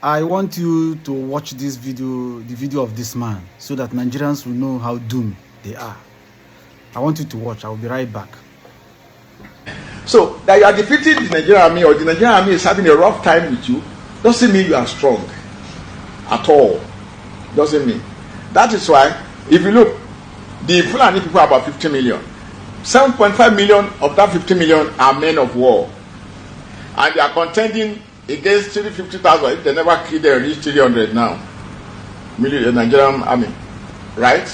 I want you to watch this video, the video of this man, so that Nigerians will know how doomed they are. I want you to watch. I will be right back. So that you are defeating the Nigerian army or the Nigerian army is having a rough time with you doesn't mean you are strong at all. Doesn't mean. That is why if you look, the Fulani people are about 50 million. 7.5 million of that 50 million are men of war, and they are contending against 350,000. If they never kill, they reach 300 now. Million Nigerian army, right?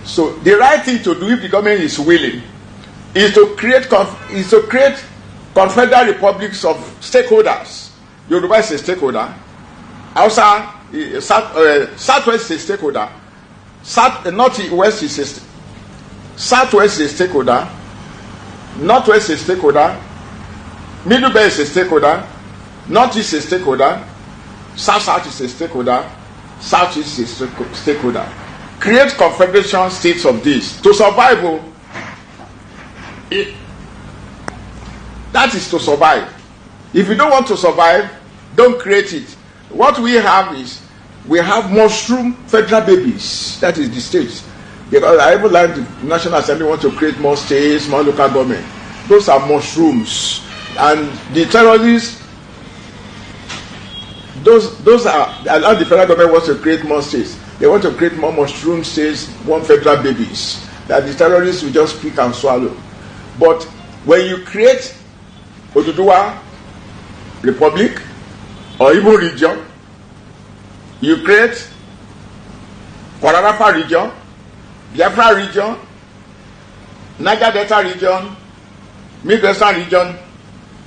So the right thing to do, if the government is willing, is to create confederal republics of stakeholders. Yoruba is a stakeholder. Hausa, Southwest is a stakeholder. Northwest is a Southwest is a stakeholder. Northwest is a stakeholder. Middle Belt is a stakeholder. Northeast is a stakeholder. South is a stakeholder. Southeast is a stakeholder. Create confederation states of this to survive. That is to survive. If you don't want to survive, don't create it. What we have is we have mushroom federal babies. That is the states. Because I even like the National Assembly want to create more states, more local government. Those are mushrooms. And the terrorists, those are the federal government wants to create more states. They want to create more mushroom states, one federal babies that the terrorists will just pick and swallow. But when you create Ojukwu Republic or Igbo region, you create Kwara region, Biafra region, Niger Delta region, Midwestern region,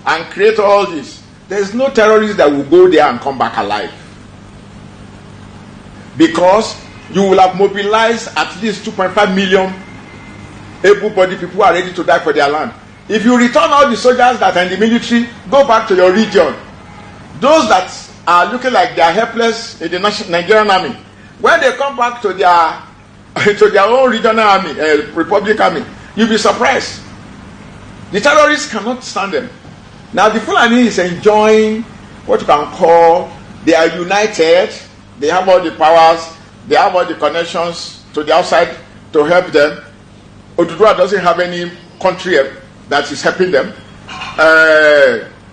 and create all this, there is no terrorist that will go there and come back alive. Because you will have mobilized at least 2.5 million able-bodied people who are ready to die for their land. If you return all the soldiers that are in the military, go back to your region. Those that are looking like they are helpless in the Nigerian army, when they come back to their own regional army, Republic army, you'll be surprised. The terrorists cannot stand them. Now the Fulani is enjoying what you can call, they are united, they have all the powers, they have all the connections to the outside to help them. Ojukwu doesn't have any country that is helping them.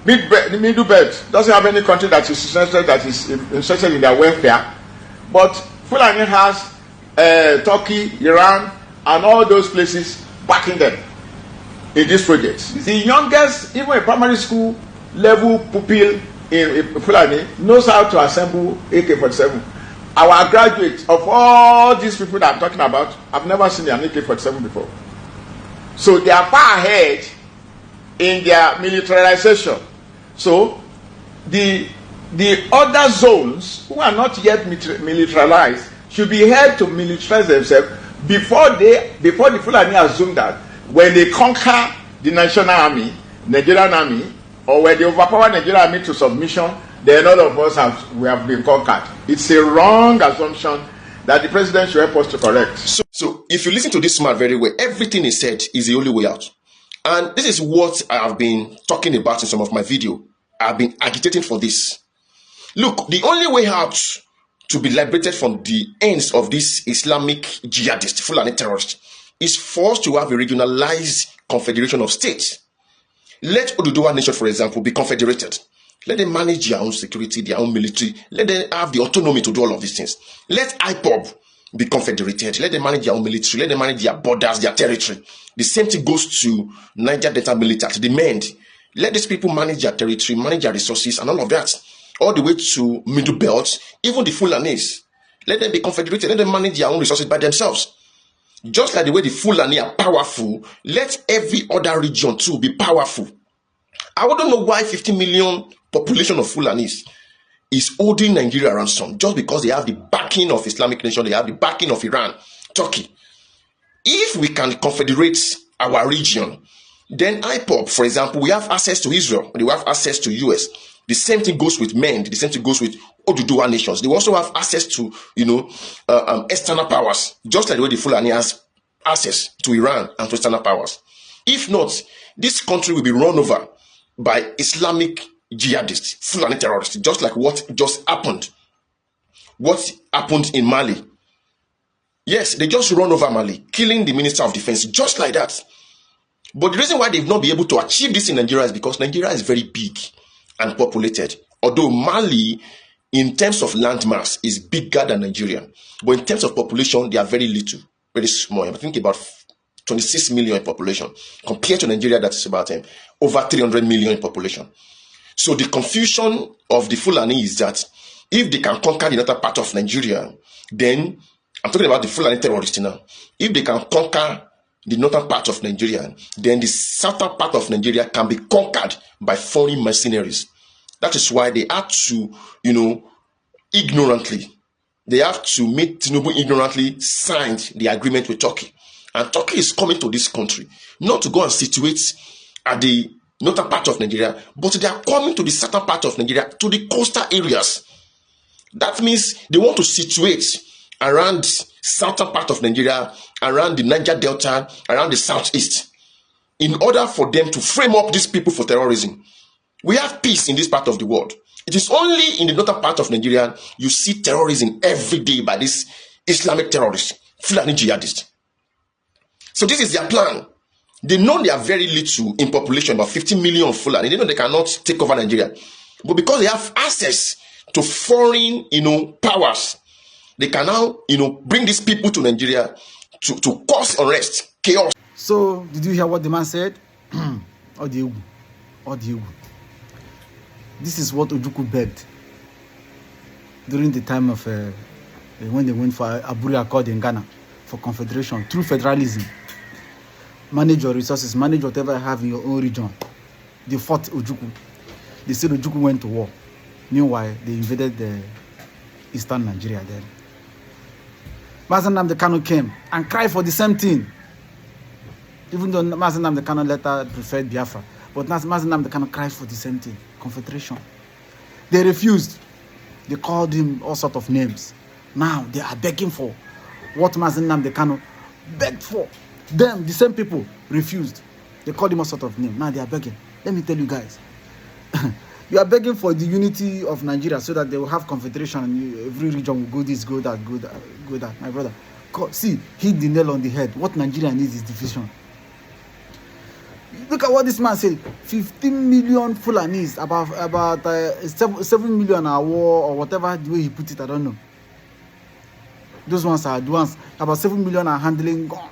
Middle Belt doesn't have any country that is interested in their welfare. But Fulani has Turkey, Iran, and all those places backing them in this project. The youngest, even a primary school level pupil in Fulani, knows how to assemble AK-47. Our graduates of all these people that I'm talking about, I've never seen an AK-47 before. So they are far ahead in their militarization. So the other zones who are not yet militarized should be held to militarize themselves before the Fulani assume that when they conquer the national army, Nigerian army, or when they overpower Nigerian army to submission, then all of us have been conquered. It's a wrong assumption that the president should help us to correct. So if you listen to this man very well, everything he said is the only way out. And this is what I have been talking about in some of my video. I've been agitating for this. Look, the only way out to be liberated from the ends of this Islamic jihadist, Fulani terrorist, is for us to have a regionalized confederation of states. Let Ojukwu nation, for example, be confederated. Let them manage their own security, their own military. Let them have the autonomy to do all of these things. Let IPOB be confederated. Let them manage their own military. Let them manage their borders, their territory. The same thing goes to Niger Delta military, the men. Let these people manage their territory, manage their resources, and all of that. All the way to Middle Belt, even the Fulanis. Let them be confederated. Let them manage their own resources by themselves. Just like the way the Fulani are powerful, let every other region too be powerful. I don't know why 50 million population of Fulanis is holding Nigeria ransom just because they have the backing of Islamic nation, they have the backing of Iran, Turkey. If we can confederate our region, then IPOB, for example, we have access to Israel, we have access to US. The same thing goes with men. The same thing goes with Ojukwu nations. They also have access to, external powers, just like the way the Fulani has access to Iran and to external powers. If not, this country will be run over by Islamic jihadists, Fulani terrorists, just like what just happened. What happened in Mali? Yes, they just run over Mali, killing the Minister of Defense, just like that. But the reason why they've not been able to achieve this in Nigeria is because Nigeria is very big and populated. Although Mali, in terms of landmass, is bigger than Nigeria. But in terms of population, they are very little, very small. I think about 26 million in population, compared to Nigeria, that is about over 300 million in population. So the confusion of the Fulani is that if they can conquer the other part of Nigeria, then, I'm talking about the Fulani terrorists now, if they can conquer the northern part of Nigeria, then the southern part of Nigeria can be conquered by foreign mercenaries. That is why they have to, ignorantly, they have to make Tinubu ignorantly sign the agreement with Turkey. And Turkey is coming to this country, not to go and situate at the northern part of Nigeria, but they are coming to the southern part of Nigeria, to the coastal areas. That means they want to situate around southern part of Nigeria, around the Niger Delta, around the southeast, in order for them to frame up these people for terrorism. We have peace in this part of the world. It is only in the northern part of Nigeria you see terrorism every day by these Islamic terrorists, Fulani jihadists. So this is their plan. They know they are very little in population, about 50 million Fulani. They know they cannot take over Nigeria. But because they have access to foreign, powers, they can now, bring these people to Nigeria to cause unrest, chaos. So, did you hear what the man said? Ojukwu. This is what Ojukwu begged during the time of when they went for Aburi Accord in Ghana for confederation through federalism. Manage your resources, manage whatever you have in your own region. They fought Ojukwu. They said Ojukwu went to war. Meanwhile, they invaded the eastern Nigeria then. Mazi Nnamdi Kanu came and cried for the same thing. Even though Mazi Nnamdi Kanu later preferred Biafra. But Mazi Nnamdi Kanu cried for the same thing, confederation. They refused. They called him all sorts of names. Now they are begging for what Mazi Nnamdi Kanu begged for. Them, the same people, refused. They called him all sorts of names. Now they are begging. Let me tell you guys. You are begging for the unity of Nigeria so that they will have confederation and every region will go this, go that, go that, go that. My brother, see, hit the nail on the head. What Nigeria needs is division. Look at what this man said. 15 million Fulanis, about 7 million are war or whatever the way he put it, I don't know. Those ones are the ones, about 7 million are handling gun.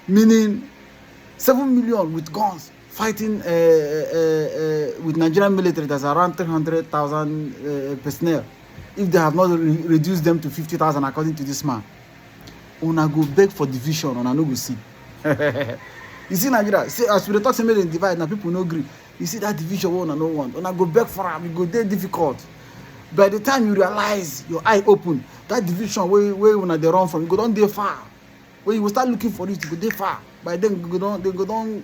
Meaning 7 million with guns fighting with Nigerian military that's around 300,000 personnel. If they have not reduced them to 50,000 according to this man, una go beg for division, una no go see. You see Nigeria, see, as we talk something divide, now people no agree. You see that division one and no one, una go beg for it, go there difficult. By the time you realize your eye open, that division where una they run from, you go down there far. When you will start looking for it, you go there far. By then they go down,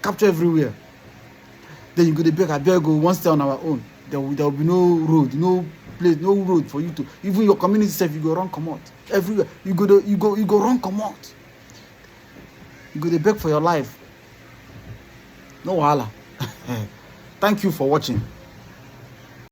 capture everywhere. Then you go to beg, I beg, go one stay on our own. There will be no road, no place, no road for you to. Even your community self, you go run come out everywhere. You go run come out. You go to beg for your life. No wahala. Thank you for watching.